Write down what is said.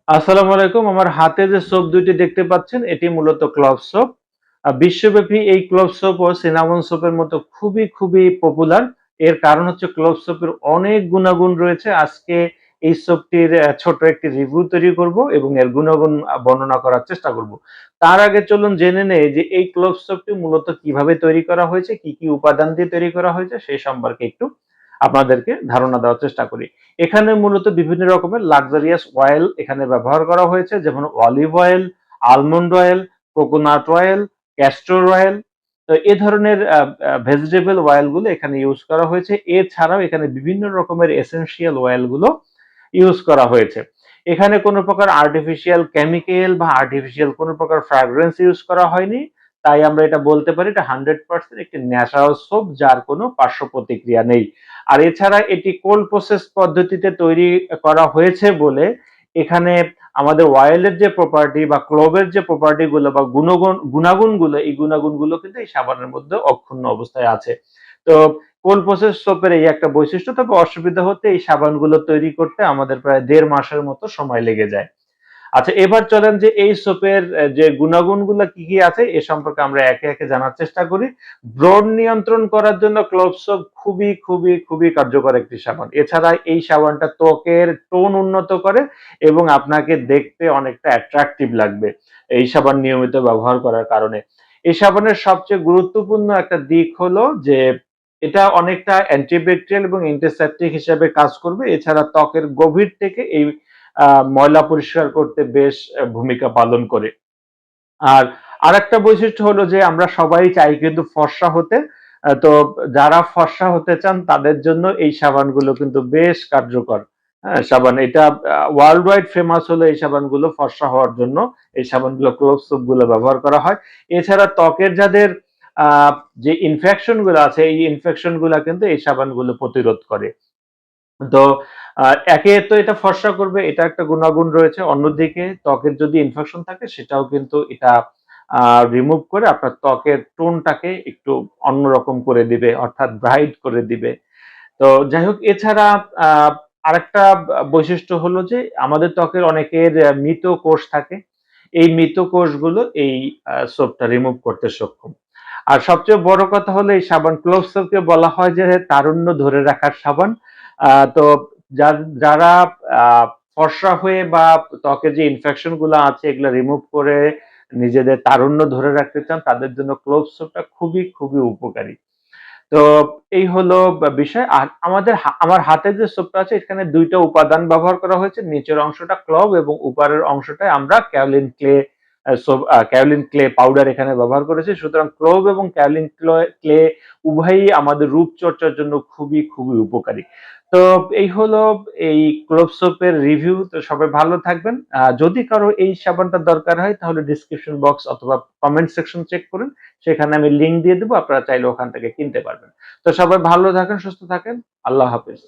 আসসালামু আলাইকুম। আমার হাতে যে সোপ ২ টি দেখতে পাচ্ছেন, এটি মূলত ক্লভ সোপ। বিশ্বব্যাপী এই ক্লভ সোপ ও সিনামন সোপের মতো খুবই পপুলার। এর কারণ হচ্ছে ক্লভ সোপের অনেক গুণাগুণ রয়েছে। আজকে এই সোপটির ছোট একটি রিভিউ তৈরি করব এবং এর গুণাগুণ বর্ণনা করার চেষ্টা করব। তার আগে চলুন জেনে নেই যে এই ক্লভ সোপটি মূলত কিভাবে তৈরি করা হয়েছে, কি উপাদান দিয়ে তৈরি করা হয়েছে সেই সম্পর্কে একটু আপনাদেরকে ধারণা দেওয়ার চেষ্টা করি। এখানে মূলত বিভিন্ন রকমের লাক্সারিয়াস অয়েল এখানে ব্যবহার করা হয়েছে, যেমন olive oil, almond oil, coconut oil, castor oil. তো এ ধরনের ভেজিটেবল অয়েল গুলো এখানে ইউজ করা হয়েছে। এছাড়াও এখানে বিভিন্ন রকমের এসেনশিয়াল অয়েল গুলো ইউজ করা হয়েছে। এখানে কোনো প্রকার আর্টিফিশিয়াল কেমিক্যাল বা আর্টিফিশিয়াল কোনো প্রকার ফ্র্যাগ্রেন্স ইউজ করা হয়নি। তাই আমরা এটা বলতে পারি এটা 100% একটি ন্যাচারাল সোপ, যার কোনো পার্শ্ব প্রতিক্রিয়া নেই। আর এছাড়া এটি কোল্ড প্রসেস পদ্ধতিতে তৈরি করা হয়েছে বলে এখানে আমাদের অয়েলের যে প্রপার্টি বা ক্লোভের যে প্রপার্টি গুলো বা গুণাগুণগুলো, এই গুণাগুণগুলো কিন্তু এই সাবানের মধ্যে অক্ষুণ্ণ অবস্থায় আছে। তো কোল্ড প্রসেস সোপের এই একটা বৈশিষ্ট্য। তবে অসুবিধা হতে এই সাবানগুলো তৈরি করতে আমাদের প্রায় ১.৫ মাসের মতো সময় লেগে যায়। আচ্ছা, এবার চলেন যে এই সোপের যে গুণাগুণগুলো কি আছে এ সম্পর্কে আমরা একে জানার চেষ্টা করি। ব্রণ নিয়ন্ত্রণ করার জন্য ক্লোভ সোপ খুবই কার্যকর একটি সাবান। এছাড়া এই সাবানটা ত্বকের টোন উন্নত করে এবং আপনাকে দেখতে অনেকটা অ্যাট্রাকটিভ লাগবে এই সাবান নিয়মিত ব্যবহার করার কারণে। এই সাবানের সবচেয়ে গুরুত্বপূর্ণ একটা দিক হলো যে এটা অনেকটা অ্যান্টিব্যাকটেরিয়াল এবং অ্যান্টিসেপটিক হিসেবে কাজ করবে। এছাড়া ত্বকের গভীর থেকে এই ময়লা পরিষ্কার করতে বেশ ভূমিকা পালন করে। আর আরেকটা বৈশিষ্ট্য হলো যে আমরা সবাই চাই কিন্তু ফর্সা হতে। তো যারা ফর্সা হতে চান তাদের জন্য এই সাবানগুলো কিন্তু বেশ কার্যকর। হ্যাঁ? সাবান এটা ওয়ার্লড ওয়াইড ফেমাস হলো এই সাবানগুলো ফর্সা হওয়ার জন্য। এই সাবানগুলো ক্লোভ সোপ গুলো ব্যবহার করা হয়। এছাড়া ত্বকের যাদের আ যে ইনফেকশন গুলো আছে এই ইনফেকশন গুলা কিন্তু এই সাবানগুলো প্রতিরোধ করে। তো আ একে তো এটা ফর্সা করবে, এটা একটা গুণাগুণ রয়েছে। অন্যদিকে ত্বকের যদি ইনফেকশন থাকে সেটাও কিন্তু এটা আ রিমুভ করে আপনার ত্বকের টোনটাকে একটু অন্যরকম করে দিবে, অর্থাৎ ব্রাইট করে দিবে। তো যাই হোক, এছাড়া আ আরেকটা বৈশিষ্ট্য হলো যে আমাদের ত্বকের অনেকের মৃত কোষ থাকে। এই মৃত কোষগুলো এই সোপটা রিমুভ করতে সক্ষম। আর সবচেয়ে বড় কথা হলো এই সাবান ক্লোভ সোপকে বলা হয় যে তারুণ্য ধরে রাখার সাবান। তো যারা আ ফর্সা হয়ে বা ত্বকের যে ইনফেকশন গুলা আছে এগুলা রিমুভ করে নিজেদের তারুণ্য ধরে রাখতে চান তাদের জন্য ক্লোভ সোপটা খুবই উপকারী। তো এই হলো বিষয়। আর আমার হাতে যে সোপটা আছে এখানে ২ টা উপাদান ব্যবহার করা হয়েছে। নিচের অংশটা ক্লভ এবং উপরের অংশটায় আমরা কাওলিন ক্লে পাউডার এখানে ব্যবহার করেছি। সুতরাং ক্লভ এবং ক্লে উভয়ই আমাদের রূপচর্চার জন্য খুবই উপকারী। তো এই হলো এই ক্লোভ সোপের রিভিউ। তো সবাই ভালো থাকবেন। যদি কারো এই সাবানটা দরকার হয় তাহলে ডেসক্রিপশন বক্স অথবা কমেন্ট সেকশন চেক করুন। সেখানে আমি লিংক দিয়ে দেব। আপনারা চাইলে ওখান থেকে কিনতে পারবেন। তো সবাই ভালো থাকেন, সুস্থ থাকেন। আল্লাহ হাফেজ।